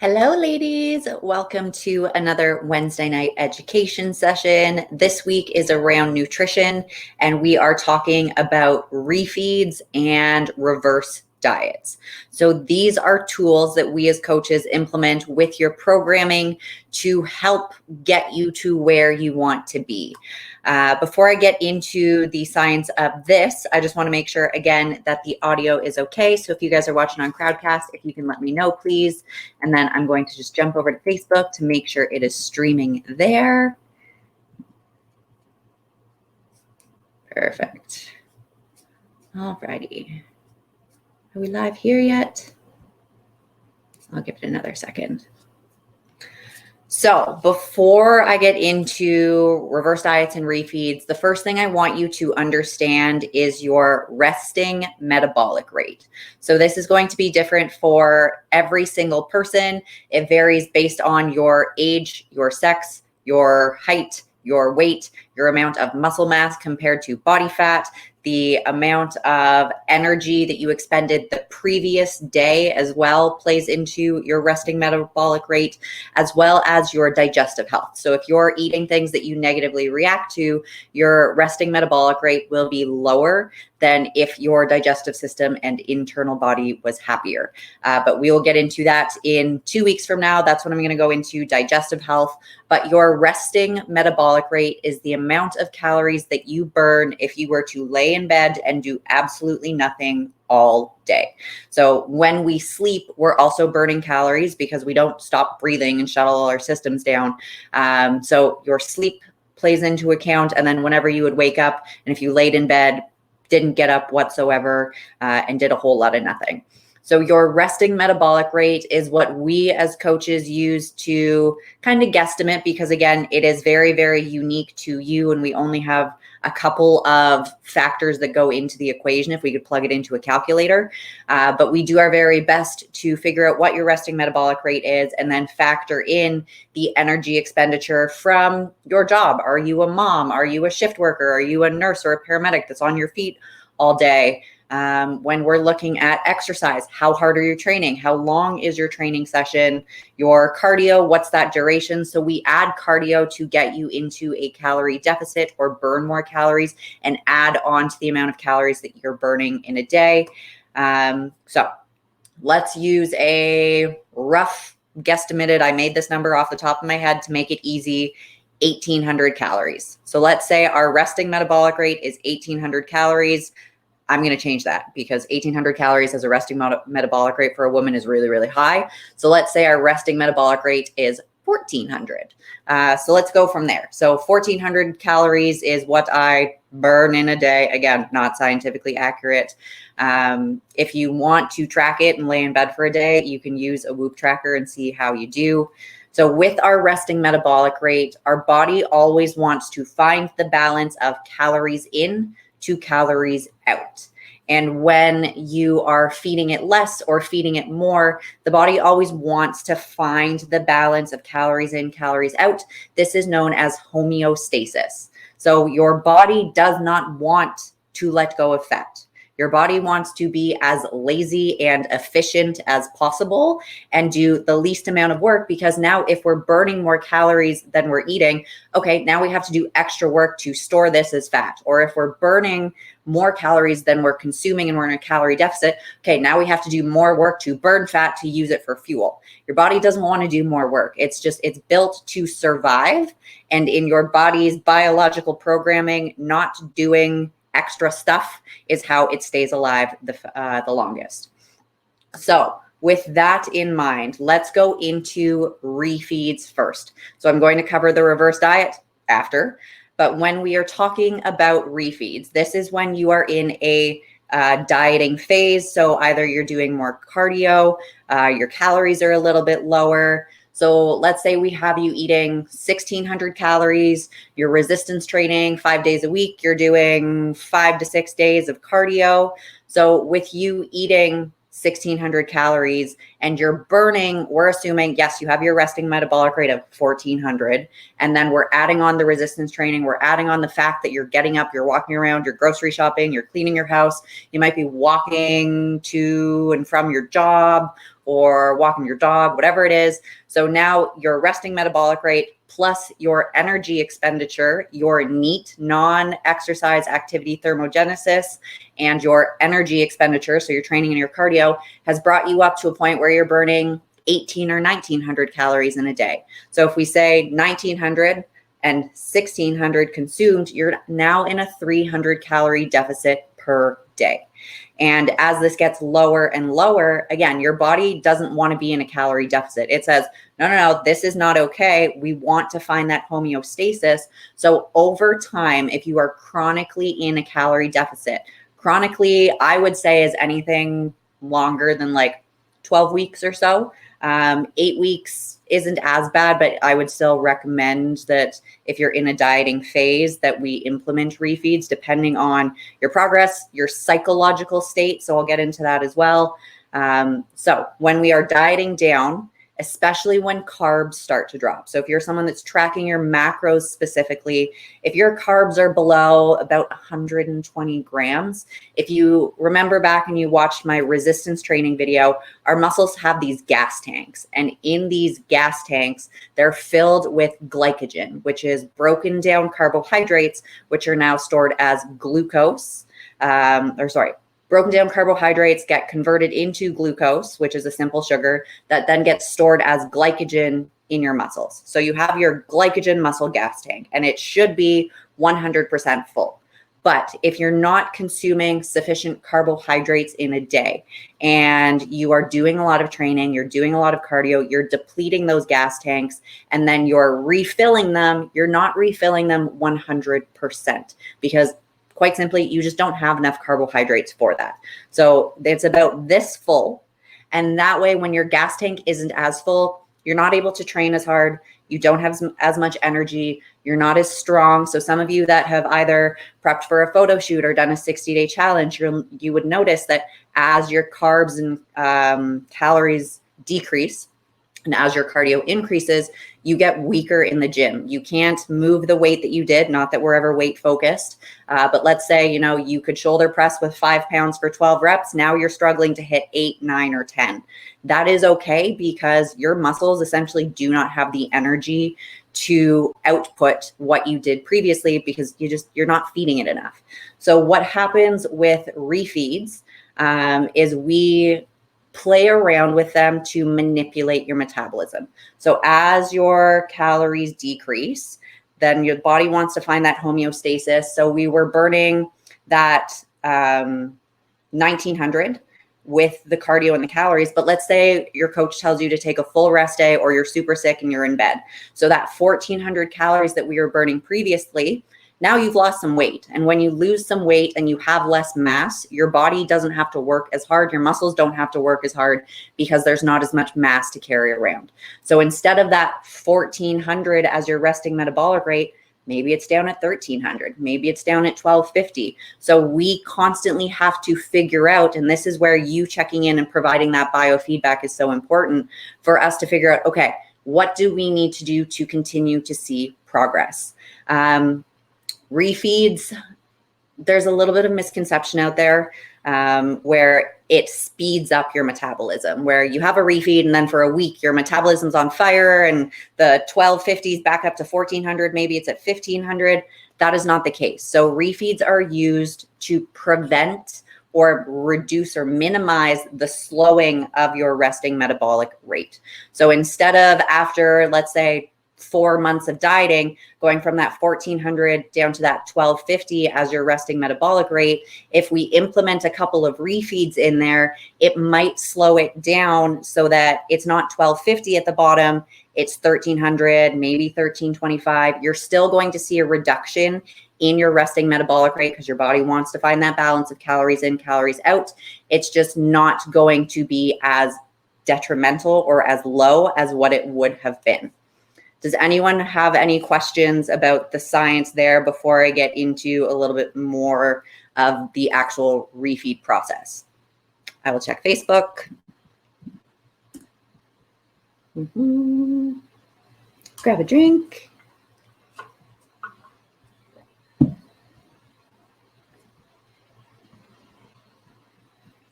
Hello, ladies. Welcome to another Wednesday night education session. This week is around nutrition, and we are talking about refeeds and reverse diets. So these are tools that we as coaches implement with your programming to help get you to where you want to be. Before I get into the science of this, I just want to make sure again that the audio is okay. So if you guys are watching on Crowdcast, if you can let me know, please. And then I'm going to just jump over to Facebook to make sure it is streaming there. Perfect. All righty. Are we live here yet? I'll give it another second. So before I get into reverse diets and refeeds, the first thing I want you to understand is your resting metabolic rate. So this is going to be different for every single person. It varies based on your age, your sex, your height, your weight, your amount of muscle mass compared to body fat, the amount of energy that you expended the previous day as well plays into your resting metabolic rate, as well as your digestive health. So if you're eating things that you negatively react to, your resting metabolic rate will be lower than if your digestive system and internal body was happier. But we will get into that in 2 weeks from now. That's when I'm going to go into digestive health. But your resting metabolic rate is the amount of calories that you burn if you were to lay in bed and do absolutely nothing all day. So when we sleep, we're also burning calories because we don't stop breathing and shut all our systems down. So your sleep plays into account. And then whenever you would wake up, and if you laid in bed, didn't get up whatsoever, and did a whole lot of nothing. So your resting metabolic rate is what we as coaches use to kind of guesstimate, because again, it is very, very unique to you. And we only have a couple of factors that go into the equation if we could plug it into a calculator. But we do our very best to figure out what your resting metabolic rate is and then factor in the energy expenditure from your job. Are you a mom? Are you a shift worker? Are you a nurse or a paramedic that's on your feet all day? When we're looking at exercise, how hard are you training? How long is your training session? Your cardio, what's that duration? So we add cardio to get you into a calorie deficit or burn more calories and add on to the amount of calories that you're burning in a day. So let's use a rough guesstimated, I made this number off the top of my head to make it easy, 1,800 calories. So let's say our resting metabolic rate is 1,800 calories. I'm going to change that because 1,800 calories as a resting metabolic rate for a woman is really, really high. So let's say our resting metabolic rate is 1,400. So let's go from there. So 1,400 calories is what I burn in a day. Again, not scientifically accurate. If you want to track it and lay in bed for a day, you can use a Whoop tracker and see how you do. So with our resting metabolic rate, our body always wants to find the balance of calories in to calories out. And when you are feeding it less or feeding it more, the body always wants to find the balance of calories in, calories out. This is known as homeostasis. So your body does not want to let go of fat. Your body wants to be as lazy and efficient as possible and do the least amount of work, because now if we're burning more calories than we're eating, okay, now we have to do extra work to store this as fat. Or if we're burning more calories than we're consuming and we're in a calorie deficit, okay, now we have to do more work to burn fat to use it for fuel. Your body doesn't want to do more work. It's built to survive. And in your body's biological programming, not doing extra stuff is how it stays alive the longest. So with that in mind, let's go into refeeds first. So I'm going to cover the reverse diet after, but when we are talking about refeeds, this is when you are in a dieting phase. So either you're doing more cardio, your calories are a little bit lower. So let's say we have you eating 1,600 calories, you're resistance training 5 days a week, you're doing 5 to 6 days of cardio. So with you eating 1,600 calories and you're burning, we're assuming, yes, you have your resting metabolic rate of 1,400. And then we're adding on the resistance training. We're adding on the fact that you're getting up, you're walking around, you're grocery shopping, you're cleaning your house. You might be walking to and from your job, or walking your dog, whatever it is. So now your resting metabolic rate plus your energy expenditure, your NEAT, non-exercise activity thermogenesis, and your energy expenditure, so your training and your cardio, has brought you up to a point where you're burning 18 or 1900 calories in a day. So if we say 1900 and 1600 consumed, you're now in a 300 calorie deficit per day. And as this gets lower and lower, again, your body doesn't want to be in a calorie deficit. It says, no, this is not okay. We want to find that homeostasis. So over time, if you are chronically in a calorie deficit, chronically, I would say is anything longer than like 12 weeks or so. 8 weeks isn't as bad, but I would still recommend that if you're in a dieting phase that we implement refeeds depending on your progress, your psychological state. So I'll get into that as well. So when we are dieting down, especially when carbs start to drop. So if you're someone that's tracking your macros specifically, if your carbs are below about 120 grams, if you remember back and you watched my resistance training video, our muscles have these gas tanks. And in these gas tanks, they're filled with glycogen, which is broken down carbohydrates, which are now stored as glucose, broken down carbohydrates get converted into glucose, which is a simple sugar that then gets stored as glycogen in your muscles. So you have your glycogen muscle gas tank, and it should be 100% full. But if you're not consuming sufficient carbohydrates in a day and you are doing a lot of training, you're doing a lot of cardio, you're depleting those gas tanks, and then you're refilling them, you're not refilling them 100% because quite simply, you just don't have enough carbohydrates for that. So it's about this full. And that way, when your gas tank isn't as full, you're not able to train as hard. You don't have as much energy. You're not as strong. So some of you that have either prepped for a photo shoot or done a 60-day challenge, you would notice that as your carbs and calories decrease, and as your cardio increases, you get weaker in the gym. You can't move the weight that you did, not that we're ever weight focused, but let's say, you could shoulder press with 5 pounds for 12 reps. Now you're struggling to hit 8, 9, or 10. That is okay because your muscles essentially do not have the energy to output what you did previously because you're not feeding it enough. So what happens with refeeds is we play around with them to manipulate your metabolism. So as your calories decrease, then your body wants to find that homeostasis. So we were burning that 1900 with the cardio and the calories, but let's say your coach tells you to take a full rest day or you're super sick and you're in bed. So that 1400 calories that we were burning previously, now you've lost some weight. And when you lose some weight and you have less mass, your body doesn't have to work as hard. Your muscles don't have to work as hard because there's not as much mass to carry around. So instead of that 1400 as your resting metabolic rate, maybe it's down at 1300, maybe it's down at 1250. So we constantly have to figure out, and this is where you checking in and providing that biofeedback is so important for us to figure out, okay, what do we need to do to continue to see progress? Refeeds, there's a little bit of misconception out there where it speeds up your metabolism, where you have a refeed and then for a week your metabolism's on fire and the 1250s back up to 1400, maybe it's at 1500. That is not the case. So refeeds are used to prevent or reduce or minimize the slowing of your resting metabolic rate. So instead of after, let's say, 4 months of dieting, going from that 1400 down to that 1250 as your resting metabolic rate, if we implement a couple of refeeds in there, it might slow it down so that it's not 1250 at the bottom, it's 1300, maybe 1325. You're still going to see a reduction in your resting metabolic rate because your body wants to find that balance of calories in, calories out. It's just not going to be as detrimental or as low as what it would have been. Does anyone have any questions about the science there before I get into a little bit more of the actual refeed process? I will check Facebook. Grab a drink.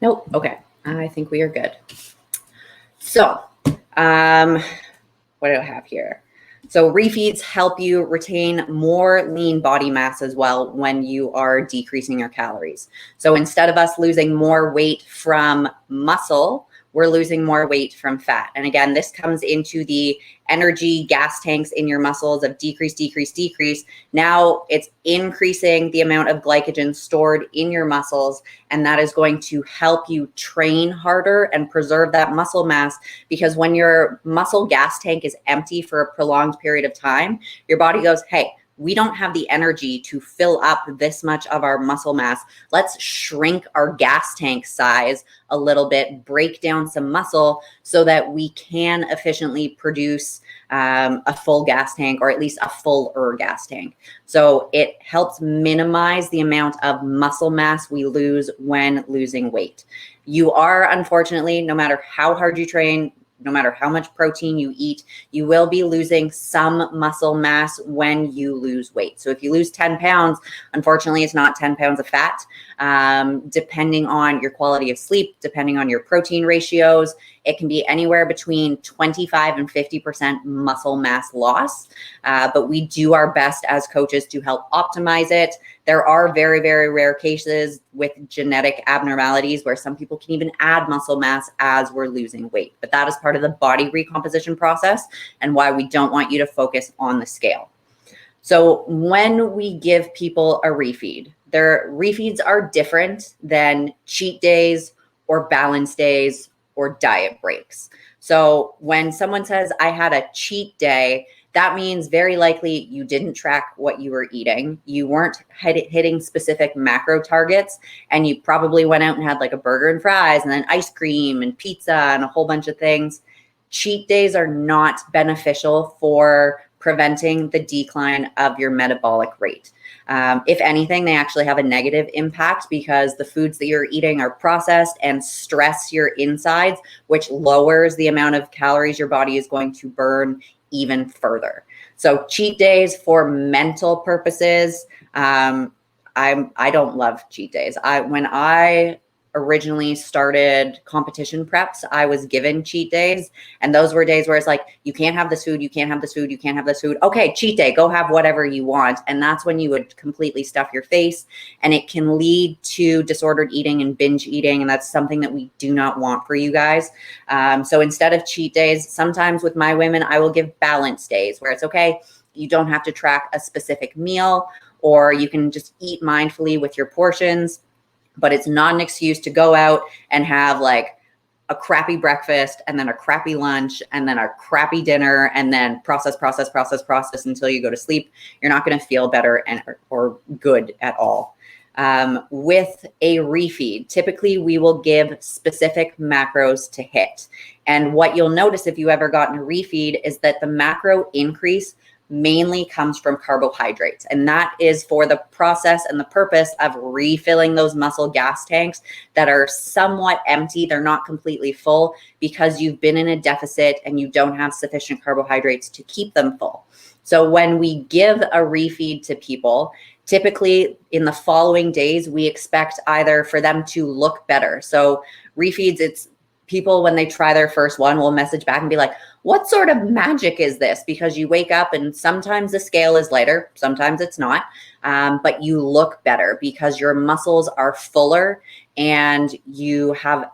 Nope. Okay. I think we are good. So, what do I have here? So refeeds help you retain more lean body mass as well when you are decreasing your calories. So instead of us losing more weight from muscle, we're losing more weight from fat. And again, this comes into the energy gas tanks in your muscles of decrease, decrease, decrease. Now it's increasing the amount of glycogen stored in your muscles, and that is going to help you train harder and preserve that muscle mass, because when your muscle gas tank is empty for a prolonged period of time, your body goes, hey, we don't have the energy to fill up this much of our muscle mass. Let's shrink our gas tank size a little bit, break down some muscle so that we can efficiently produce a full gas tank, or at least a fuller gas tank. So it helps minimize the amount of muscle mass we lose when losing weight. You are, unfortunately, no matter how hard you train, no matter how much protein you eat, you will be losing some muscle mass when you lose weight. So if you lose 10 pounds, unfortunately, it's not 10 pounds of fat. Depending on your quality of sleep, depending on your protein ratios, it can be anywhere between 25 and 50% muscle mass loss. But we do our best as coaches to help optimize it. There are very, very rare cases with genetic abnormalities where some people can even add muscle mass as we're losing weight. But that is part of the body recomposition process and why we don't want you to focus on the scale. So when we give people a refeed, their refeeds are different than cheat days or balance days or diet breaks. So when someone says, I had a cheat day, that means very likely you didn't track what you were eating. You weren't hitting specific macro targets, and you probably went out and had like a burger and fries and then ice cream and pizza and a whole bunch of things. Cheat days are not beneficial for preventing the decline of your metabolic rate. If anything, they actually have a negative impact because the foods that you're eating are processed and stress your insides, which lowers the amount of calories your body is going to burn even further. So cheat days for mental purposes, I don't love cheat days. When I originally started competition preps, I was given cheat days, and those were days where it's like, you can't have this food, you can't have this food, you can't have this food. Okay, cheat day, go have whatever you want. And that's when you would completely stuff your face, and it can lead to disordered eating and binge eating, and that's something that we do not want for you guys. So instead of cheat days, sometimes with my women, I will give balance days where it's okay, you don't have to track a specific meal, or you can just eat mindfully with your portions. But it's not an excuse to go out and have like a crappy breakfast and then a crappy lunch and then a crappy dinner and then process until you go to sleep. You're not going to feel better or good at all. With a refeed, typically we will give specific macros to hit. And what you'll notice if you ever gotten a refeed is that the macro increase mainly comes from carbohydrates. And that is for the process and the purpose of refilling those muscle gas tanks that are somewhat empty. They're not completely full because you've been in a deficit and you don't have sufficient carbohydrates to keep them full. So when we give a refeed to people, typically in the following days, we expect either for them to look better. So refeeds, it's people, when they try their first one, will message back and be like, what sort of magic is this? Because you wake up and sometimes the scale is lighter, sometimes it's not, but you look better because your muscles are fuller and you have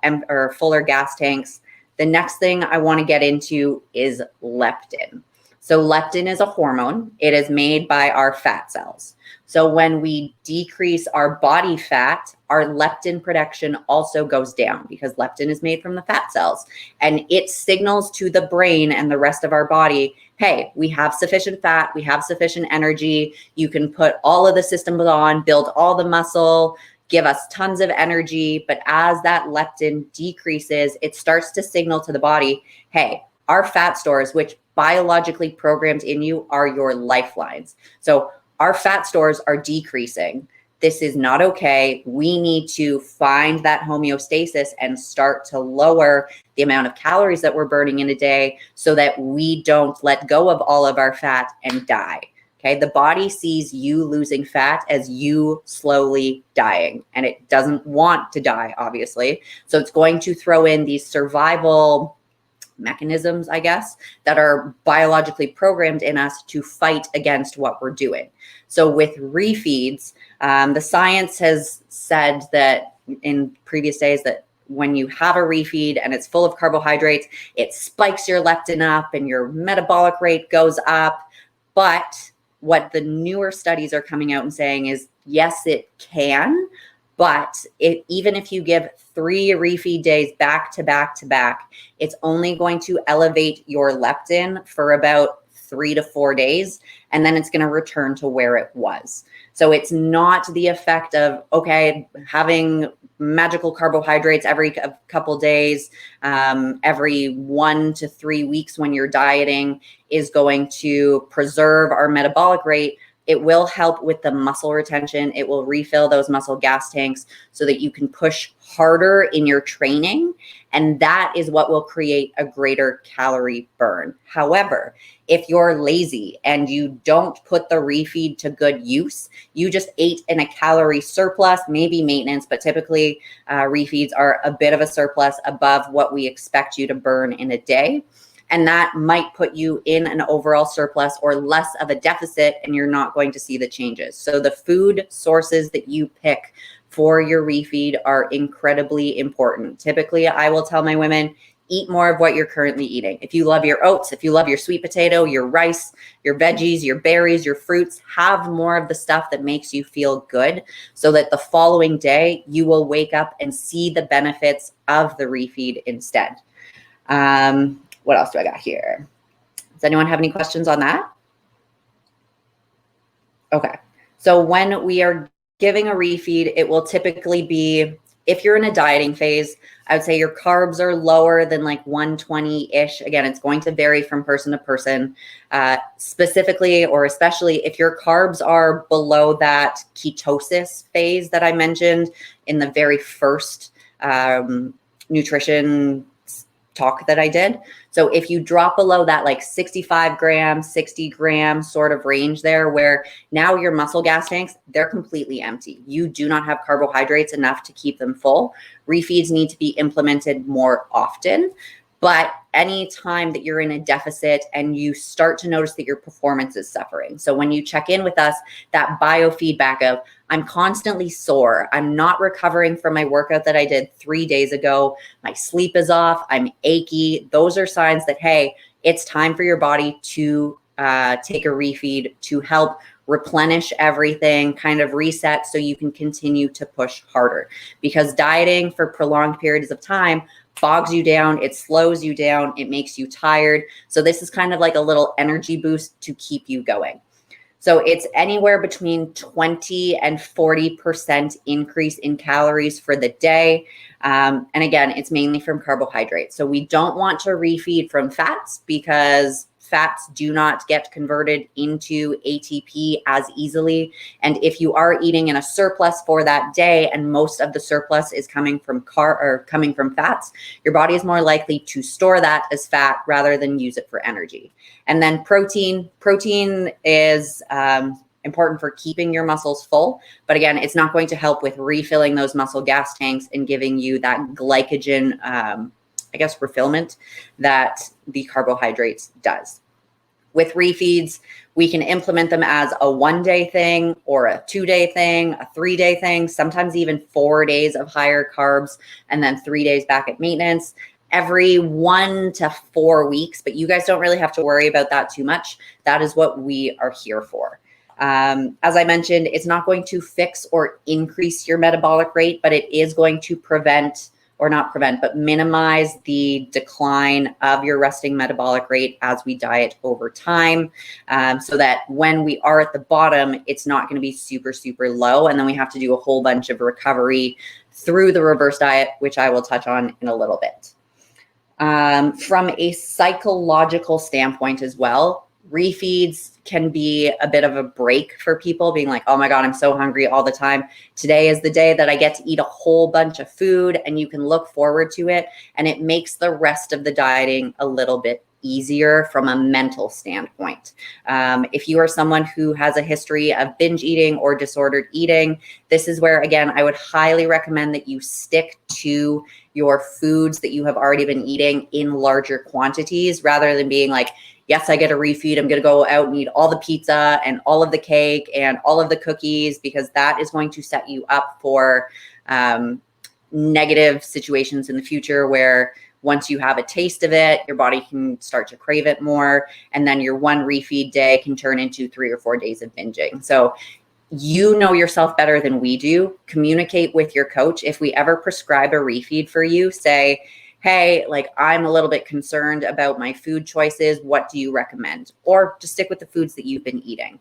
fuller gas tanks. The next thing I want to get into is leptin. So leptin is a hormone. It is made by our fat cells. So when we decrease our body fat, our leptin production also goes down because leptin is made from the fat cells, and it signals to the brain and the rest of our body, hey, we have sufficient fat, we have sufficient energy, you can put all of the systems on, build all the muscle, give us tons of energy. But as that leptin decreases, it starts to signal to the body, hey, our fat stores, which biologically programmed in you, are your lifelines. So our fat stores are decreasing. This is not okay. We need to find that homeostasis and start to lower the amount of calories that we're burning in a day so that we don't let go of all of our fat and die. Okay, the body sees you losing fat as you slowly dying, and it doesn't want to die, obviously. So it's going to throw in these survival mechanisms, I guess, that are biologically programmed in us to fight against what we're doing. So with refeeds, the science has said that in previous days that when you have a refeed and it's full of carbohydrates, it spikes your leptin up and your metabolic rate goes up. But what the newer studies are coming out and saying is, yes, it can, but even if you give 3 refeed days back to back to back, it's only going to elevate your leptin for about 3 to 4 days, and then it's going to return to where it was. So it's not the effect of, okay, having magical carbohydrates every couple days, every 1 to 3 weeks when you're dieting is going to preserve our metabolic rate. It will help with the muscle retention. It will refill those muscle gas tanks so that you can push harder in your training. And that is what will create a greater calorie burn. However, if you're lazy and you don't put the refeed to good use, you just ate in a calorie surplus, maybe maintenance, but typically refeeds are a bit of a surplus above what we expect you to burn in a day. And that might put you in an overall surplus or less of a deficit, and you're not going to see the changes. So the food sources that you pick for your refeed are incredibly important. Typically, I will tell my women, eat more of what you're currently eating. If you love your oats, if you love your sweet potato, your rice, your veggies, your berries, your fruits, have more of the stuff that makes you feel good so that the following day you will wake up and see the benefits of the refeed instead. What else do I got here? Does anyone have any questions on that? Okay. So when we are giving a refeed, it will typically be, if you're in a dieting phase, I would say your carbs are lower than like 120-ish. Again, it's going to vary from person to person. Specifically, or especially if your carbs are below that ketosis phase that I mentioned in the very first nutrition talk that I did. So if you drop below that like 65 grams, 60 grams sort of range there, where now your muscle gas tanks, they're completely empty. You do not have carbohydrates enough to keep them full. Refeeds need to be implemented more often. But any time that you're in a deficit and you start to notice that your performance is suffering. So when you check in with us, that biofeedback of, I'm constantly sore, I'm not recovering from my workout that I did 3 days ago, my sleep is off, I'm achy. Those are signs that, hey, it's time for your body to take a refeed to help replenish everything, kind of reset so you can continue to push harder. Because dieting for prolonged periods of time bogs you down, it slows you down, it makes you tired. So this is kind of like a little energy boost to keep you going. So it's anywhere between 20 and 40% increase in calories for the day. And again, it's mainly from carbohydrates. So we don't want to refeed from fats because fats do not get converted into ATP as easily. And if you are eating in a surplus for that day and most of the surplus is coming from fats, your body is more likely to store that as fat rather than use it for energy. And then protein is important for keeping your muscles full. But again, it's not going to help with refilling those muscle gas tanks and giving you that glycogen refillment that the carbohydrates does. With refeeds, we can implement them as a 1-day thing or a 2-day thing, a 3-day thing, sometimes even 4 days of higher carbs, and then 3 days back at maintenance every 1 to 4 weeks. But you guys don't really have to worry about that too much. That is what we are here for. As I mentioned, it's not going to fix or increase your metabolic rate, but it is going to minimize the decline of your resting metabolic rate as we diet over time, so that when we are at the bottom, it's not going to be super, super low. And then we have to do a whole bunch of recovery through the reverse diet, which I will touch on in a little bit. From a psychological standpoint as well, refeeds can be a bit of a break for people, being like, oh my God, I'm so hungry all the time. Today is the day that I get to eat a whole bunch of food, and you can look forward to it. And it makes the rest of the dieting a little bit easier from a mental standpoint. If you are someone who has a history of binge eating or disordered eating, this is where, again, I would highly recommend that you stick to your foods that you have already been eating in larger quantities rather than being like, yes, I get a refeed. I'm going to go out and eat all the pizza and all of the cake and all of the cookies, because that is going to set you up for negative situations in the future where once you have a taste of it, your body can start to crave it more. And then your one refeed day can turn into 3 or 4 days of binging. So you know yourself better than we do. Communicate with your coach. If we ever prescribe a refeed for you, say, hey, like, I'm a little bit concerned about my food choices. What do you recommend? Or just stick with the foods that you've been eating.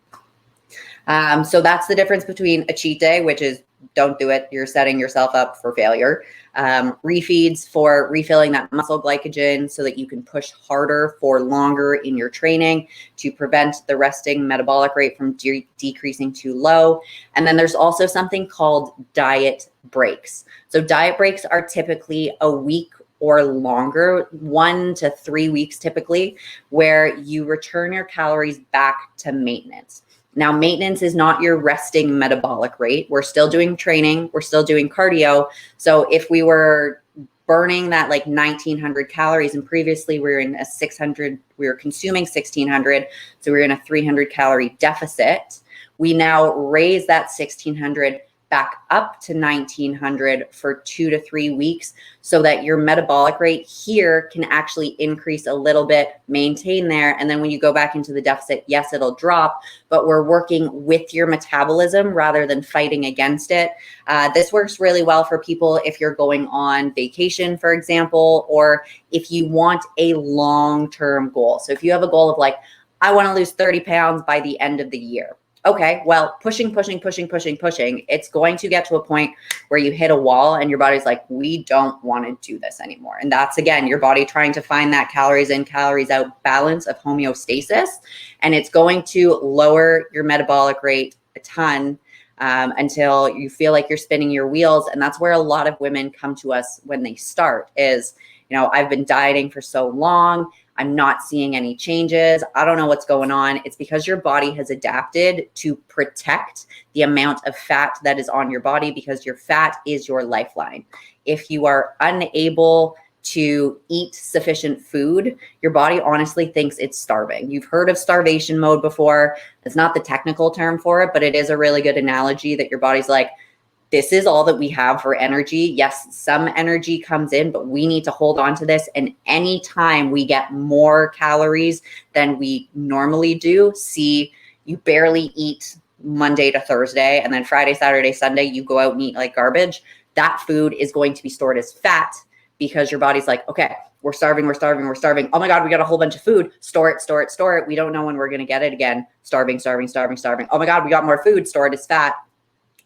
So that's the difference between a cheat day, which is don't do it. You're setting yourself up for failure. Refeeds for refilling that muscle glycogen so that you can push harder for longer in your training to prevent the resting metabolic rate from decreasing too low. And then there's also something called diet breaks. So diet breaks are typically a week or longer, 1 to 3 weeks typically, where you return your calories back to maintenance. Now, maintenance is not your resting metabolic rate. We're still doing training. We're still doing cardio. So if we were burning that like 1900 calories and previously we were in a 600, we were consuming 1600. So we were in a 300 calorie deficit. We now raise that 1600 back up to 1900 for 2 to 3 weeks so that your metabolic rate here can actually increase a little bit, maintain there. And then when you go back into the deficit, yes, it'll drop, but we're working with your metabolism rather than fighting against it. This works really well for people if you're going on vacation, for example, or if you want a long-term goal. So if you have a goal of like, I want to lose 30 pounds by the end of the year. Okay, well, pushing, it's going to get to a point where you hit a wall and your body's like, we don't want to do this anymore. And that's, again, your body trying to find that calories in, calories out balance of homeostasis. And it's going to lower your metabolic rate a ton until you feel like you're spinning your wheels. And that's where a lot of women come to us when they start is, you know, I've been dieting for so long. I'm not seeing any changes. I don't know what's going on. It's because your body has adapted to protect the amount of fat that is on your body because your fat is your lifeline. If you are unable to eat sufficient food, your body honestly thinks it's starving. You've heard of starvation mode before. It's not the technical term for it, but it is a really good analogy that your body's like, this is all that we have for energy. Yes, some energy comes in, but we need to hold on to this. And anytime we get more calories than we normally do, see, you barely eat Monday to Thursday, and then Friday, Saturday, Sunday, you go out and eat like garbage. That food is going to be stored as fat because your body's like, okay, we're starving. Oh my God, we got a whole bunch of food. Store it. We don't know when we're going to get it again. Starving. Oh my God, we got more food. Store it as fat.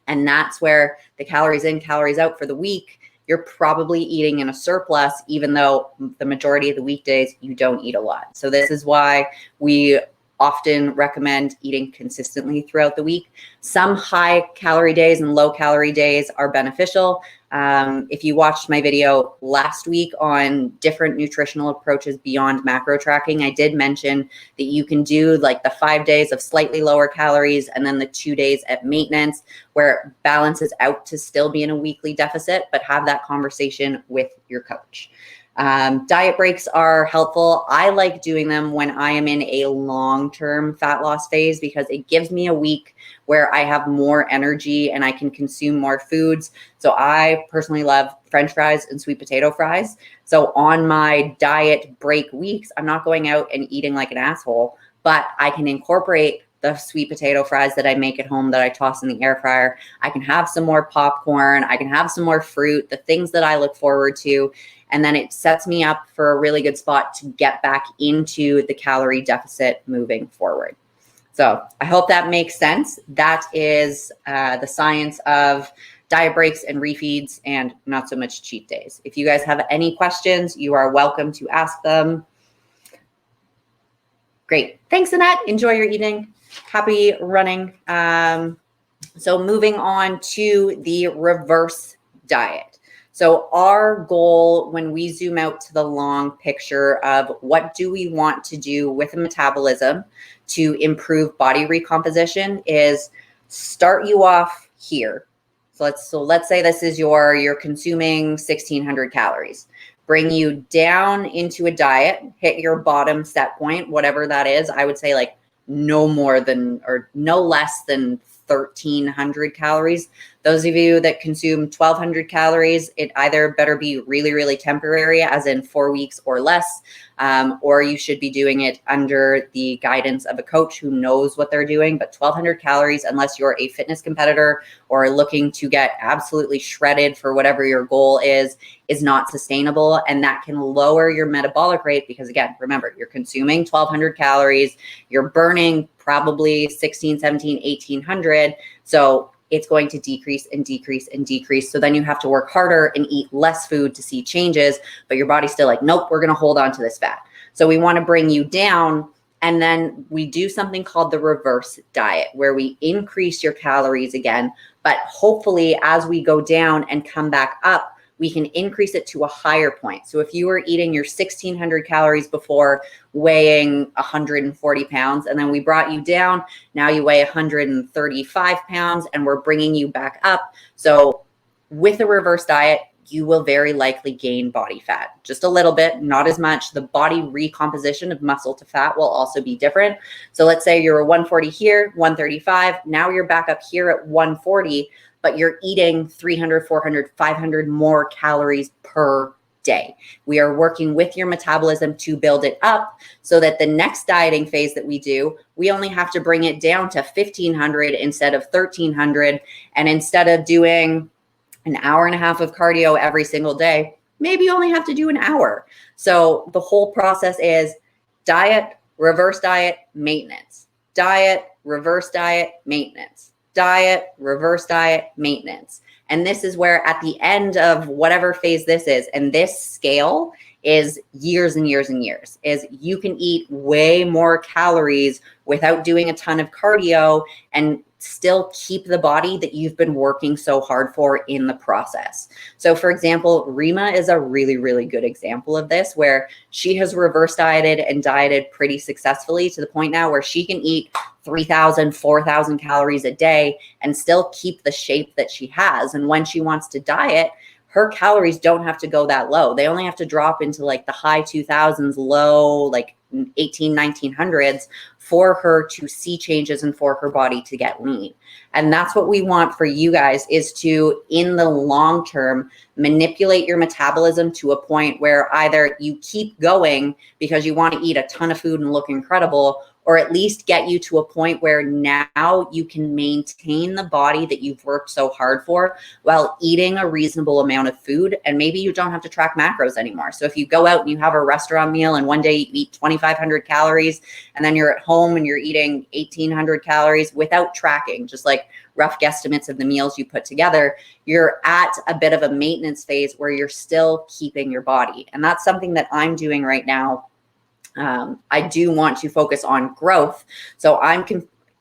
And that's where the calories in, calories out for the week, you're probably eating in a surplus, even though the majority of the weekdays you don't eat a lot. So this is why we often recommend eating consistently throughout the week. Some high calorie days and low calorie days are beneficial. If you watched my video last week on different nutritional approaches beyond macro tracking, I did mention that you can do like the 5 days of slightly lower calories and then the 2 days at maintenance where it balances out to still be in a weekly deficit, but have that conversation with your coach. Diet breaks are helpful. I like doing them when I am in a long-term fat loss phase because it gives me a week where I have more energy and I can consume more foods. So I personally love French fries and sweet potato fries. So on my diet break weeks, I'm not going out and eating like an asshole, but I can incorporate the sweet potato fries that I make at home that I toss in the air fryer. I can have some more popcorn. I can have some more fruit, the things that I look forward to. And then it sets me up for a really good spot to get back into the calorie deficit moving forward. So I hope that makes sense. That is the science of diet breaks and refeeds and not so much cheat days. If you guys have any questions, you are welcome to ask them. Great. Thanks, Annette. Enjoy your evening. Happy running. So moving on to the reverse diet. So our goal when we zoom out to the long picture of what do we want to do with metabolism to improve body recomposition is start you off here. So let's say this is you're consuming 1,600 calories. Bring you down into a diet, hit your bottom set point, whatever that is. I would say like no more than or no less than 1,300 calories. Those of you that consume 1,200 calories, it either better be really, really temporary, as in 4 weeks or less, or you should be doing it under the guidance of a coach who knows what they're doing. But 1,200 calories, unless you're a fitness competitor or looking to get absolutely shredded for whatever your goal is not sustainable. And that can lower your metabolic rate because, again, remember, you're consuming 1,200 calories, you're burning probably 16, 17, 1,800. So it's going to decrease and decrease and decrease. So then you have to work harder and eat less food to see changes, but your body's still like, nope, we're going to hold on to this fat. So we want to bring you down. And then we do something called the reverse diet, where we increase your calories again, but hopefully as we go down and come back up, we can increase it to a higher point. So if you were eating your 1,600 calories before, weighing 140 pounds, and then we brought you down, now you weigh 135 pounds and we're bringing you back up. So with a reverse diet, you will very likely gain body fat, just a little bit, not as much. The body recomposition of muscle to fat will also be different. So let's say you're a 140 here, 135, now you're back up here at 140, but you're eating 300, 400, 500 more calories per day. We are working with your metabolism to build it up so that the next dieting phase that we do, we only have to bring it down to 1,500 instead of 1,300. And instead of doing an hour and a half of cardio every single day, maybe you only have to do an hour. So the whole process is diet, reverse diet, maintenance, diet, reverse diet, maintenance, diet, reverse diet, maintenance. And this is where at the end of whatever phase this is, and this scale is years and years and years, is you can eat way more calories without doing a ton of cardio and still keep the body that you've been working so hard for in the process. So for example, Rima is a really, really good example of this, where she has reverse dieted and dieted pretty successfully to the point now where she can eat 3,000, 4,000 calories a day and still keep the shape that she has. And when she wants to diet, her calories don't have to go that low. They only have to drop into like the high 2000s, low, like 1900s for her to see changes and for her body to get lean. And that's what we want for you guys, is to, in the long term, manipulate your metabolism to a point where either you keep going because you want to eat a ton of food and look incredible, or at least get you to a point where now you can maintain the body that you've worked so hard for while eating a reasonable amount of food. And maybe you don't have to track macros anymore. So if you go out and you have a restaurant meal and one day you eat 2,500 calories and then you're at home and you're eating 1,800 calories without tracking, just like rough guesstimates of the meals you put together, you're at a bit of a maintenance phase where you're still keeping your body. And that's something that I'm doing right now. I do want to focus on growth. So I'm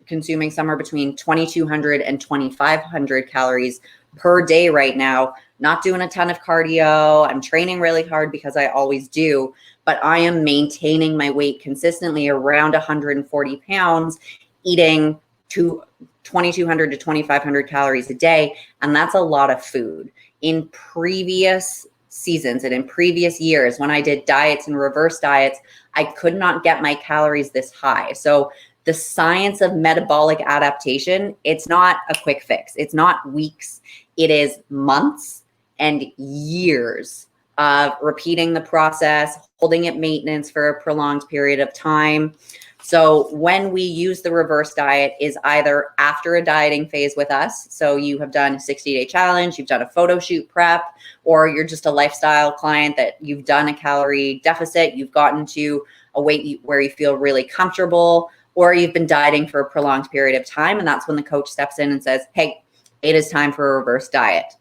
consuming somewhere between 2,200 and 2,500 calories per day right now, not doing a ton of cardio. I'm training really hard because I always do, but I am maintaining my weight consistently around 140 pounds, eating 2,200 to 2,500 calories a day. And that's a lot of food. In previous seasons and in previous years, when I did diets and reverse diets, I could not get my calories this high. So the science of metabolic adaptation, it's not a quick fix. It's not weeks. It is months and years of repeating the process, holding at maintenance for a prolonged period of time. So when we use the reverse diet is either after a dieting phase with us. So you have done a 60-day challenge, you've done a photo shoot prep, or you're just a lifestyle client that you've done a calorie deficit, you've gotten to a weight where you feel really comfortable, or you've been dieting for a prolonged period of time. And that's when the coach steps in and says, hey, it is time for a reverse diet.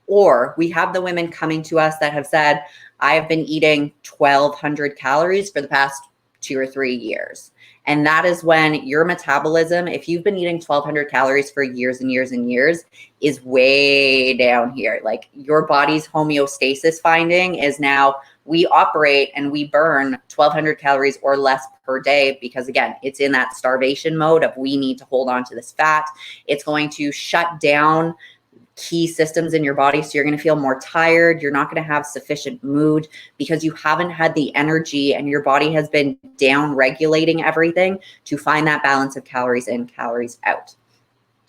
Or we have the women coming to us that have said, I've been eating 1,200 calories for the past 2 or 3 years. And that is when your metabolism, if you've been eating 1,200 calories for years and years and years, is way down here. Like your body's homeostasis finding is now we operate and we burn 1,200 calories or less per day because, again, it's in that starvation mode of we need to hold on to this fat. It's going to shut down key systems in your body. So you're going to feel more tired. You're not going to have sufficient mood because you haven't had the energy and your body has been down regulating everything to find that balance of calories in, calories out.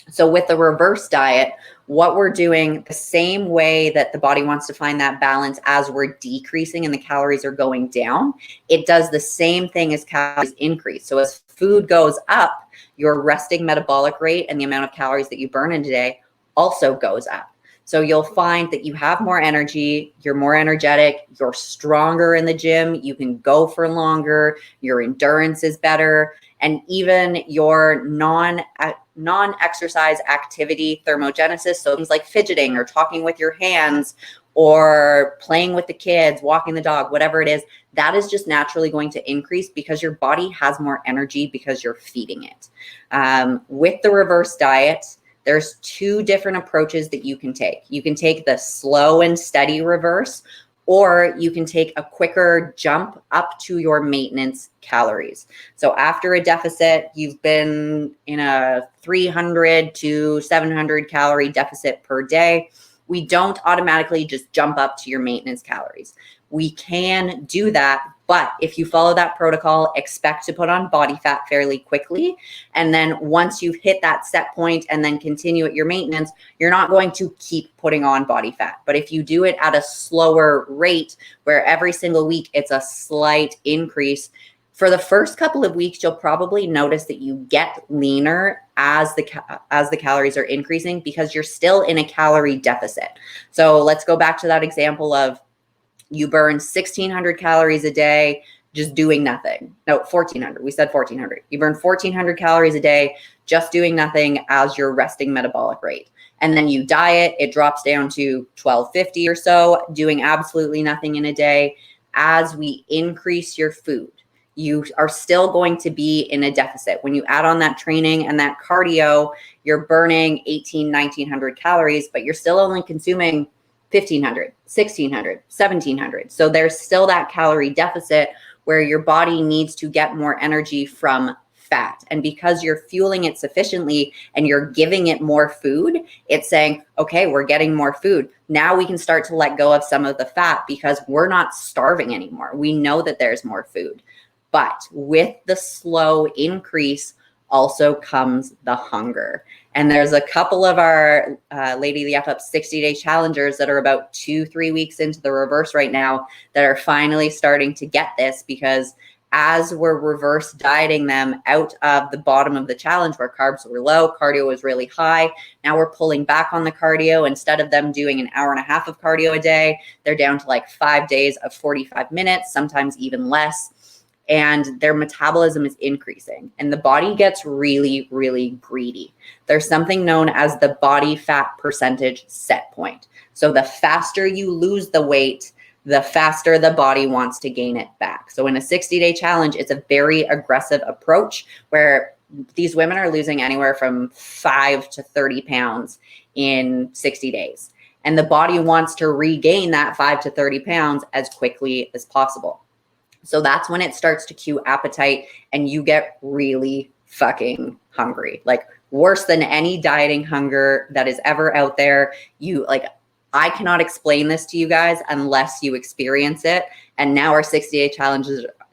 So with the reverse diet, what we're doing the same way that the body wants to find that balance as we're decreasing and the calories are going down, it does the same thing as calories increase. So as food goes up, your resting metabolic rate and the amount of calories that you burn in a day also goes up. So you'll find that you have more energy, you're more energetic, you're stronger in the gym, you can go for longer, your endurance is better, and even your non-exercise activity thermogenesis, so things like fidgeting or talking with your hands or playing with the kids, walking the dog, whatever it is, that is just naturally going to increase because your body has more energy because you're feeding it. With the reverse diet, there's 2 different approaches that you can take. You can take the slow and steady reverse, or you can take a quicker jump up to your maintenance calories. So after a deficit, you've been in a 300 to 700 calorie deficit per day. We don't automatically just jump up to your maintenance calories. We can do that, but if you follow that protocol, expect to put on body fat fairly quickly. And then once you've hit that set point and then continue at your maintenance, you're not going to keep putting on body fat. But if you do it at a slower rate, where every single week it's a slight increase, for the first couple of weeks, you'll probably notice that you get leaner as the calories are increasing because you're still in a calorie deficit. So let's go back to that example of you burn 1,600 calories a day just doing nothing. No, 1,400. We said 1,400. You burn 1,400 calories a day just doing nothing as your resting metabolic rate. And then you diet, it drops down to 1,250 or so, doing absolutely nothing in a day. As we increase your food, you are still going to be in a deficit. When you add on that training and that cardio, you're burning 1,900 calories, but you're still only consuming 1,500, 1,600, 1,700. So there's still that calorie deficit where your body needs to get more energy from fat. And because you're fueling it sufficiently and you're giving it more food, it's saying, okay, we're getting more food. Now we can start to let go of some of the fat because we're not starving anymore. We know that there's more food. But with the slow increase also comes the hunger. And there's a couple of our LadyTheFUp 60-day challengers that are about 2-3 weeks into the reverse right now that are finally starting to get this, because as we're reverse dieting them out of the bottom of the challenge where carbs were low, cardio was really high, now we're pulling back on the cardio. Instead of them doing an hour and a half of cardio a day, they're down to like 5 days of 45 minutes, sometimes even less. And their metabolism is increasing and the body gets really, really greedy. There's something known as the body fat percentage set point. So the faster you lose the weight, the faster the body wants to gain it back. So in a 60-day challenge, it's a very aggressive approach where these women are losing anywhere from 5 to 30 pounds in 60 days. And the body wants to regain that 5 to 30 pounds as quickly as possible. So that's when it starts to cue appetite and you get really fucking hungry. Like worse than any dieting hunger that is ever out there. I cannot explain this to you guys unless you experience it. And now our 60-day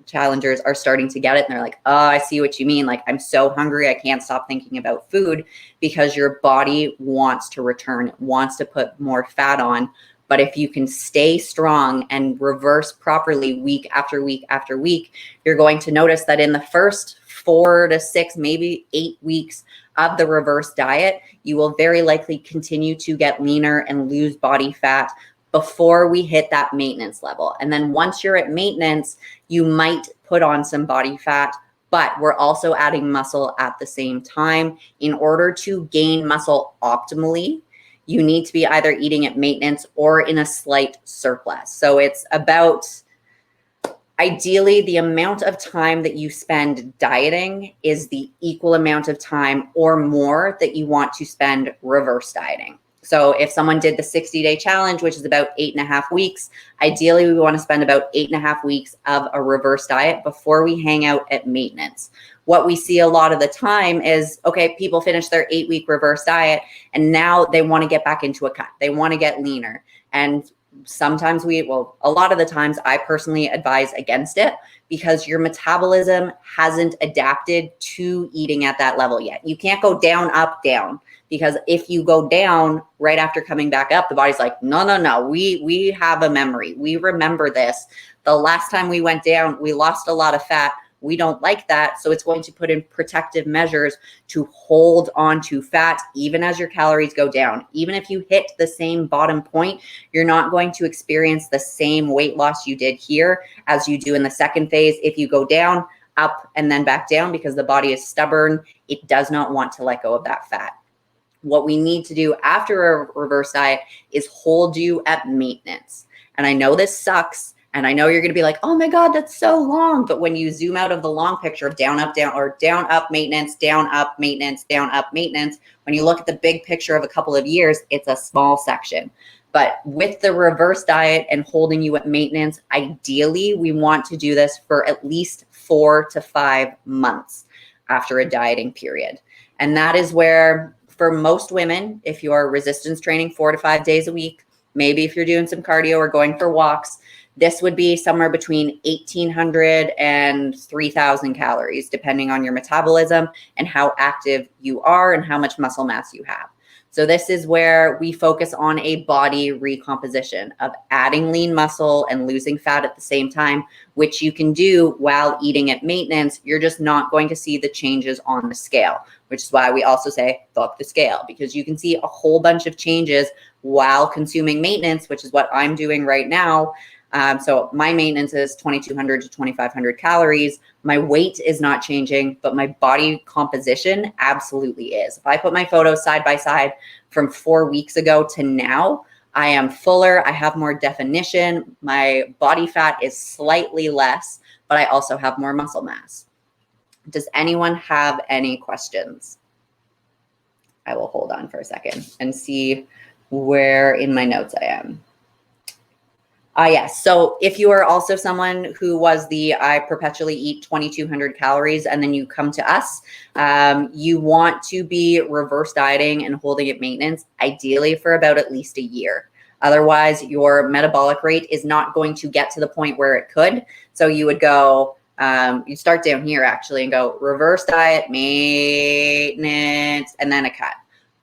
challengers are starting to get it. And they're like, oh, I see what you mean. Like, I'm so hungry. I can't stop thinking about food, because your body wants to return, it wants to put more fat on. But if you can stay strong and reverse properly week after week after week, you're going to notice that in the first 4 to 6, maybe 8 weeks of the reverse diet, you will very likely continue to get leaner and lose body fat before we hit that maintenance level. And then once you're at maintenance, you might put on some body fat, but we're also adding muscle at the same time. In order to gain muscle optimally, you need to be either eating at maintenance or in a slight surplus. So it's about Ideally, the amount of time that you spend dieting is the equal amount of time or more that you want to spend reverse dieting. So if someone did the 60-day challenge, which is about 8.5 weeks, ideally we want to spend about 8.5 weeks of a reverse diet before we hang out at maintenance. What we see a lot of the time is, okay, people finish their 8-week reverse diet and now they want to get back into a cut. They want to get leaner. And sometimes a lot of the times I personally advise against it because your metabolism hasn't adapted to eating at that level yet. You can't go down, up, down, because if you go down right after coming back up, the body's like, no, we have a memory. We remember this. The last time we went down, we lost a lot of fat. We don't like that. So it's going to put in protective measures to hold on to fat, even as your calories go down. Even if you hit the same bottom point, you're not going to experience the same weight loss you did here as you do in the second phase. If you go down, up, and then back down, because the body is stubborn, it does not want to let go of that fat. What we need to do after a reverse diet is hold you at maintenance. And I know this sucks. And I know you're going to be like, oh my God, that's so long. But when you zoom out of the long picture of down, up, down, or down, up, maintenance, down, up, maintenance, down, up, maintenance, when you look at the big picture of a couple of years, it's a small section. But with the reverse diet and holding you at maintenance, ideally, we want to do this for at least 4 to 5 months after a dieting period. And that is where, for most women, if you're resistance training 4 to 5 days a week, maybe if you're doing some cardio or going for walks, this would be somewhere between 1,800 and 3,000 calories, depending on your metabolism and how active you are and how much muscle mass you have. So this is where we focus on a body recomposition of adding lean muscle and losing fat at the same time, which you can do while eating at maintenance. You're just not going to see the changes on the scale, which is why we also say fuck the scale, because you can see a whole bunch of changes while consuming maintenance, which is what I'm doing right now. So my maintenance is 2,200 to 2,500 calories. My weight is not changing, but my body composition absolutely is. If I put my photos side by side from 4 weeks ago to now, I am fuller. I have more definition. My body fat is slightly less, but I also have more muscle mass. Does anyone have any questions? I will hold on for a second and see where in my notes I am. Yes. So if you are also someone who was I perpetually eat 2,200 calories and then you come to us, you want to be reverse dieting and holding at maintenance, ideally for about at least a year. Otherwise, your metabolic rate is not going to get to the point where it could. So you would go, you start down here actually and go reverse diet, maintenance, and then a cut.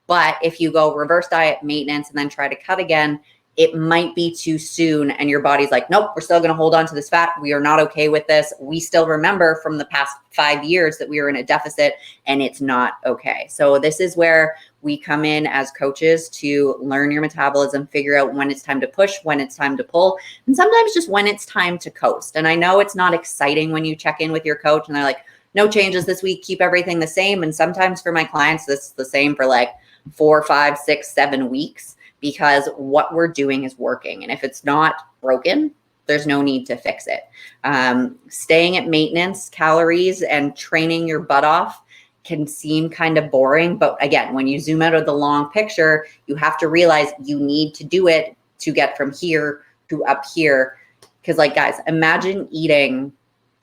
But if you go reverse diet, maintenance, and then try to cut again, it might be too soon and your body's like, nope, we're still going to hold on to this fat. We are not okay with this. We still remember from the past 5 years that we were in a deficit and it's not okay. So this is where we come in as coaches to learn your metabolism, figure out when it's time to push, when it's time to pull, and sometimes just when it's time to coast. And I know it's not exciting when you check in with your coach and they're like, no changes this week, keep everything the same. And sometimes for my clients, this is the same for like 4, 5, 6, 7 weeks. Because what we're doing is working. And if it's not broken, there's no need to fix it. Staying at maintenance calories and training your butt off can seem kind of boring. But again, when you zoom out of the long picture, you have to realize you need to do it to get from here to up here. Because like, guys, imagine eating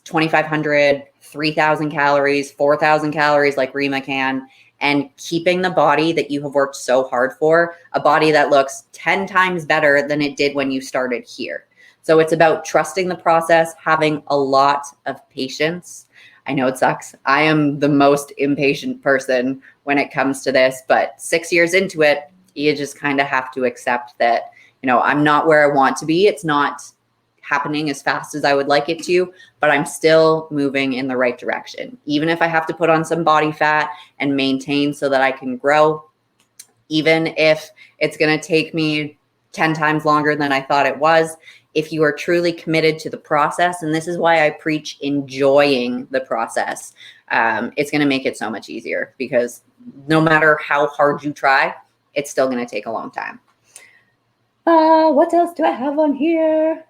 2,500, 3,000 calories, 4,000 calories like Rima can, and keeping the body that you have worked so hard for, a body that looks 10 times better than it did when you started here. So it's about trusting the process, having a lot of patience. I know it sucks. I am the most impatient person when it comes to this, but 6 years into it, you just kind of have to accept that, I'm not where I want to be. It's not happening as fast as I would like it to, but I'm still moving in the right direction. Even if I have to put on some body fat and maintain so that I can grow, even if it's going to take me 10 times longer than I thought it was, if you are truly committed to the process, and this is why I preach enjoying the process, it's going to make it so much easier because no matter how hard you try, it's still going to take a long time. What else do I have on here?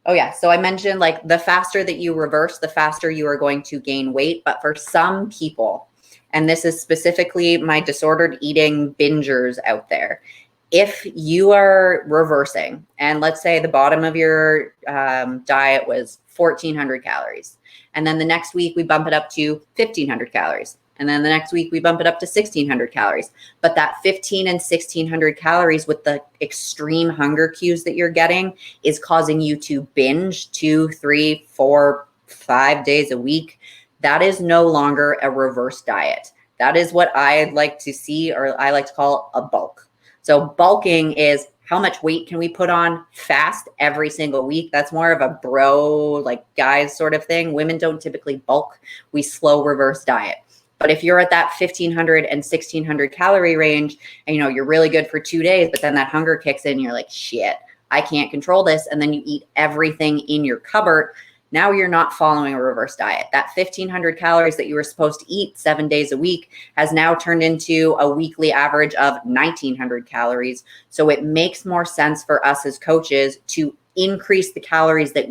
Oh yeah. So I mentioned like the faster that you reverse, the faster you are going to gain weight. But for some people, and this is specifically my disordered eating bingers out there, if you are reversing, and let's say the bottom of your diet was 1,400 calories, and then the next week we bump it up to 1,500 calories, and then the next week we bump it up to 1,600 calories. But that 15 and 1,600 calories with the extreme hunger cues that you're getting is causing you to binge 2, 3, 4, 5 days a week. That is no longer a reverse diet. That is what I like to see, or I like to call a bulk. So bulking is how much weight can we put on fast every single week? That's more of a bro, like guys sort of thing. Women don't typically bulk. We slow reverse diet. But if you're at that 1,500 and 1,600 calorie range and you're really good for 2 days, but then that hunger kicks in, and you're like, shit, I can't control this. And then you eat everything in your cupboard. Now you're not following a reverse diet. That 1,500 calories that you were supposed to eat 7 days a week has now turned into a weekly average of 1,900 calories. So it makes more sense for us as coaches to increase the calories that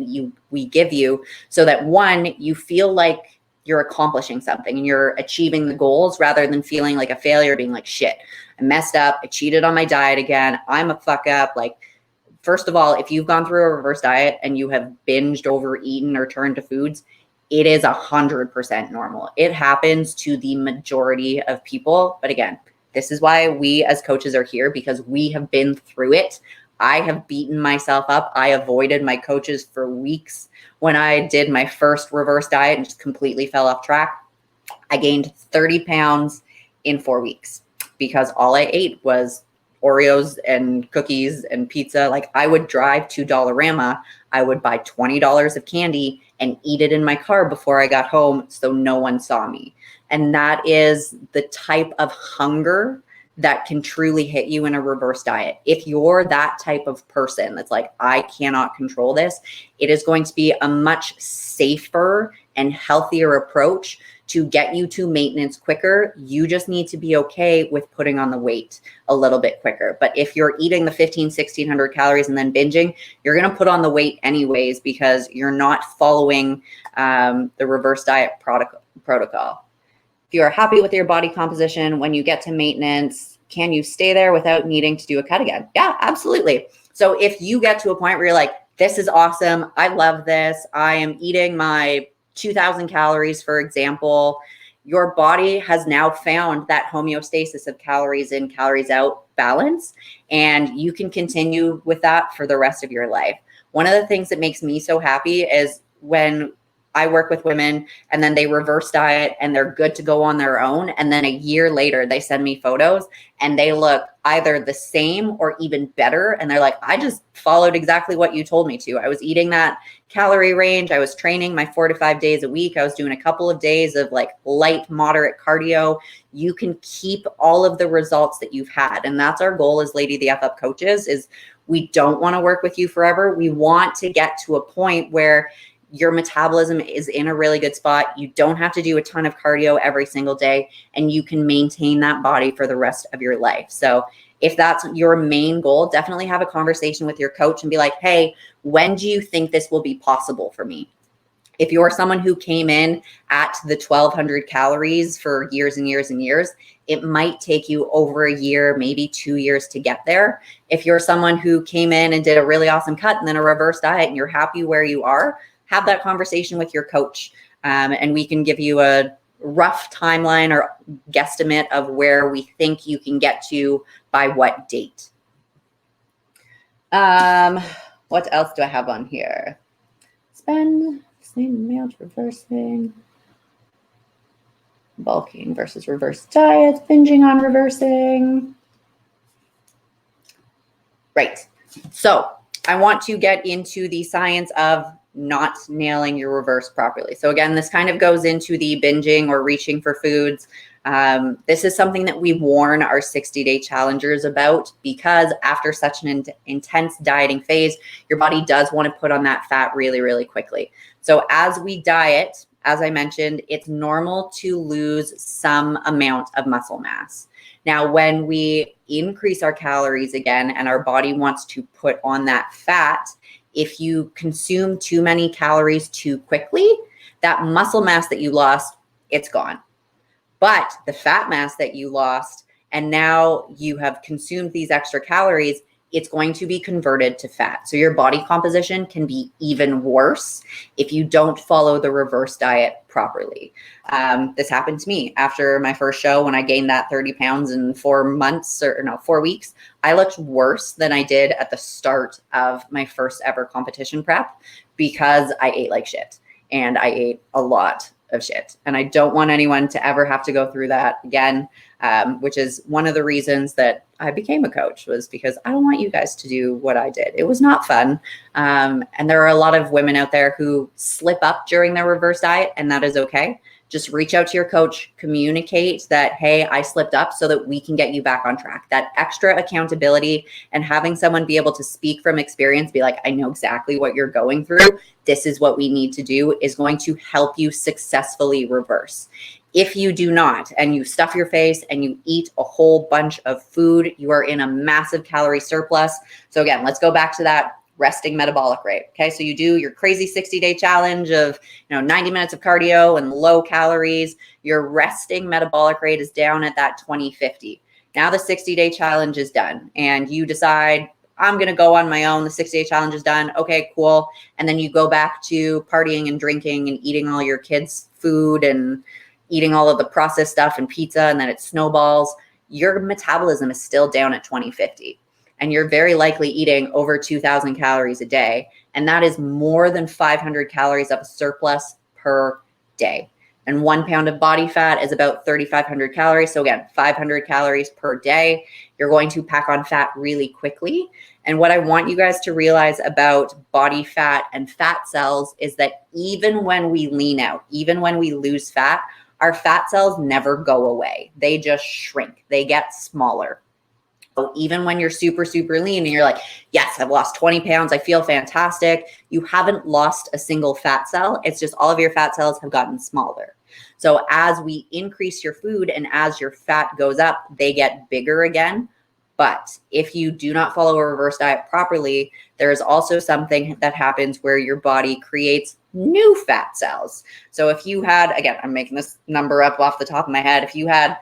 we give you, so that one, you feel like you're accomplishing something and you're achieving the goals, rather than feeling like a failure, being like, shit, I messed up. I cheated on my diet again. I'm a fuck up. Like, first of all, if you've gone through a reverse diet and you have binged, overeaten, or turned to foods, it is 100% normal. It happens to the majority of people. But again, this is why we as coaches are here, because we have been through it. I have beaten myself up. I avoided my coaches for weeks when I did my first reverse diet and just completely fell off track. I gained 30 pounds in 4 weeks because all I ate was Oreos and cookies and pizza. Like, I would drive to Dollarama. I would buy $20 of candy and eat it in my car before I got home so no one saw me. And that is the type of hunger that can truly hit you in a reverse diet. If you're that type of person that's like, I cannot control this, it is going to be a much safer and healthier approach to get you to maintenance quicker. You just need to be okay with putting on the weight a little bit quicker. But if you're eating the 1,600 calories and then binging, you're going to put on the weight anyways, because you're not following the reverse diet protocol. If you are happy with your body composition, when you get to maintenance, can you stay there without needing to do a cut again? Yeah, absolutely. So if you get to a point where you're like, this is awesome, I love this, I am eating my 2,000 calories, for example, your body has now found that homeostasis of calories in, calories out balance, and you can continue with that for the rest of your life. One of the things that makes me so happy is when I work with women and then they reverse diet and they're good to go on their own. And then a year later, they send me photos and they look either the same or even better. And they're like, I just followed exactly what you told me to. I was eating that calorie range. I was training my 4 to 5 days a week. I was doing a couple of days of like light, moderate cardio. You can keep all of the results that you've had. And that's our goal as LadyTheFUp coaches, is we don't want to work with you forever. We want to get to a point where your metabolism is in a really good spot. You don't have to do a ton of cardio every single day, and you can maintain that body for the rest of your life. So if that's your main goal, definitely have a conversation with your coach and be like, hey, when do you think this will be possible for me? If you're someone who came in at the 1,200 calories for years and years and years, it might take you over a year, maybe 2 years to get there. If you're someone who came in and did a really awesome cut and then a reverse diet and you're happy where you are, have that conversation with your coach, and we can give you a rough timeline or guesstimate of where we think you can get to by what date. What else do I have on here? Spend same amount reversing, bulking versus reverse diets, binging on reversing. Right. So I want to get into the science of not nailing your reverse properly. So again, this kind of goes into the binging or reaching for foods. This is something that we warn our 60-day challengers about, because after such an intense dieting phase, your body does want to put on that fat really, really quickly. So as we diet, as I mentioned, it's normal to lose some amount of muscle mass. Now, when we increase our calories again and our body wants to put on that fat, if you consume too many calories too quickly, that muscle mass that you lost, it's gone. But the fat mass that you lost, and now you have consumed these extra calories, it's going to be converted to fat. So your body composition can be even worse if you don't follow the reverse diet properly. This happened to me after my first show when I gained that 30 pounds in 4 months, or no, 4 weeks. I looked worse than I did at the start of my first ever competition prep because I ate like shit, and I ate a lot of shit. And I don't want anyone to ever have to go through that again, which is one of the reasons that I became a coach, was because I don't want you guys to do what I did. It was not fun. And there are a lot of women out there who slip up during their reverse diet, and that is okay. Just reach out to your coach, communicate that, hey, I slipped up, so that we can get you back on track. That extra accountability and having someone be able to speak from experience, be like, I know exactly what you're going through. This is what we need to do, is going to help you successfully reverse. If you do not, and you stuff your face and you eat a whole bunch of food, you are in a massive calorie surplus. So again, let's go back to that resting metabolic rate. Okay, so you do your crazy 60-day challenge of 90 minutes of cardio and low calories. Your resting metabolic rate is down at that 2050. Now the 60-day challenge is done, and you decide, I'm going to go on my own. The 60-day challenge is done. Okay, cool. And then you go back to partying and drinking and eating all your kids' food and eating all of the processed stuff and pizza, and then it snowballs. Your metabolism is still down at 2050. And you're very likely eating over 2,000 calories a day. And that is more than 500 calories of a surplus per day. And 1 pound of body fat is about 3,500 calories. So again, 500 calories per day. You're going to pack on fat really quickly. And what I want you guys to realize about body fat and fat cells is that even when we lean out, even when we lose fat, our fat cells never go away. They just shrink. They get smaller. So even when you're super, super lean and you're like, yes, I've lost 20 pounds, I feel fantastic, you haven't lost a single fat cell. It's just all of your fat cells have gotten smaller. So as we increase your food and as your fat goes up, they get bigger again. But if you do not follow a reverse diet properly, there is also something that happens where your body creates new fat cells. So if you had, again, I'm making this number up off the top of my head, if you had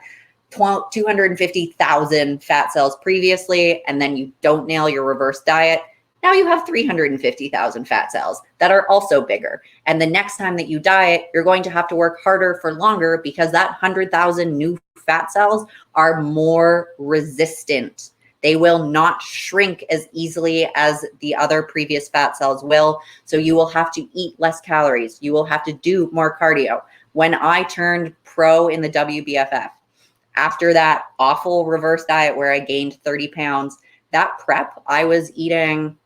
250,000 fat cells previously, and then you don't nail your reverse diet, now you have 350,000 fat cells that are also bigger. And the next time that you diet, you're going to have to work harder for longer because that 100,000 new fat cells are more resistant. They will not shrink as easily as the other previous fat cells will. So you will have to eat less calories. You will have to do more cardio. When I turned pro in the WBFF, after that awful reverse diet where I gained 30 pounds, that prep, I was eating,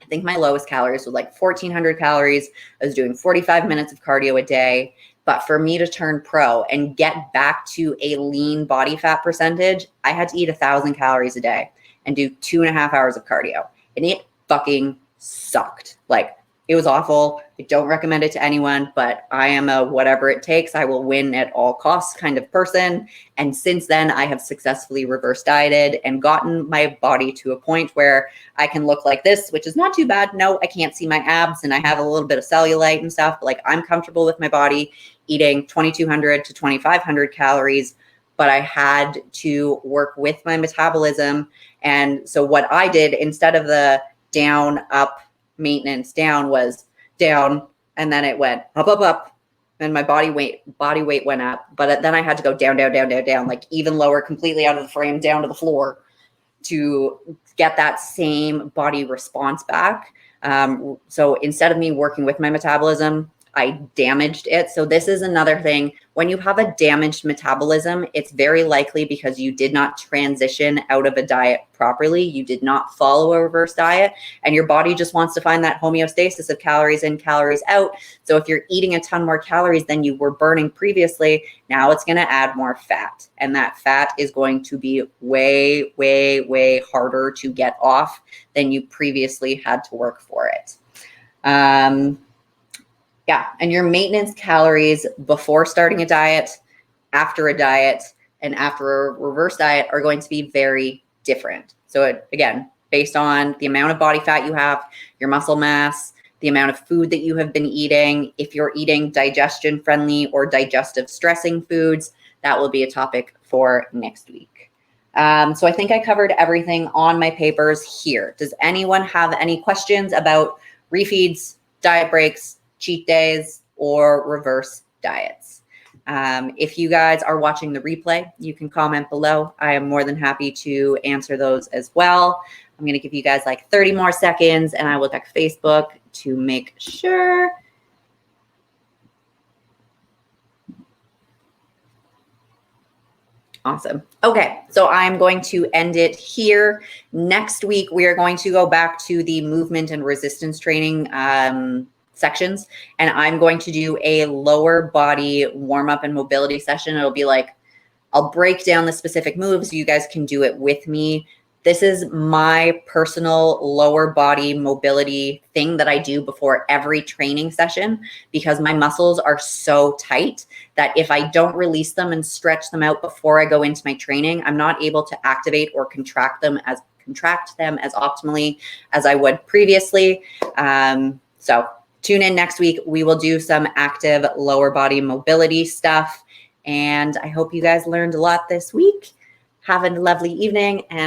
I think my lowest calories was like 1,400 calories. I was doing 45 minutes of cardio a day. But for me to turn pro and get back to a lean body fat percentage, I had to eat 1,000 calories a day and do 2.5 hours of cardio. And it fucking sucked. Like, it was awful. I don't recommend it to anyone, but I am a whatever it takes, I will win at all costs kind of person. And since then, I have successfully reverse dieted and gotten my body to a point where I can look like this, which is not too bad. No, I can't see my abs and I have a little bit of cellulite and stuff, but like, I'm comfortable with my body eating 2,200 to 2,500 calories, but I had to work with my metabolism. And so what I did, instead of the down, up, maintenance, down, was down, and then it went up, up, up, and my body weight went up. But then I had to go down, down, down, down, down, like even lower, completely out of the frame, down to the floor to get that same body response back. So instead of me working with my metabolism, I damaged it. So this is another thing. When you have a damaged metabolism, it's very likely because you did not transition out of a diet properly. You did not follow a reverse diet, and your body just wants to find that homeostasis of calories in, calories out. So if you're eating a ton more calories than you were burning previously, now it's going to add more fat. And that fat is going to be way, way, way harder to get off than you previously had to work for it. Yeah, and your maintenance calories before starting a diet, after a diet, and after a reverse diet are going to be very different. So again, based on the amount of body fat you have, your muscle mass, the amount of food that you have been eating. If you're eating digestion friendly or digestive stressing foods, that will be a topic for next week. So I think I covered everything on my papers here. Does anyone have any questions about refeeds, diet breaks, cheat days, or reverse diets? If you guys are watching the replay, you can comment below. I am more than happy to answer those as well. I'm going to give you guys like 30 more seconds and I will check Facebook to make sure. Awesome. Okay, so I'm going to end it here. Next week, we are going to go back to the movement and resistance training sections, and I'm going to do a lower body warm up and mobility session. It'll be like, I'll break down the specific moves. You guys can do it with me. This is my personal lower body mobility thing that I do before every training session because my muscles are so tight that if I don't release them and stretch them out before I go into my training, I'm not able to activate or contract them as optimally as I would previously. So tune in next week. We will do some active lower body mobility stuff. And I hope you guys learned a lot this week. Have a lovely evening. And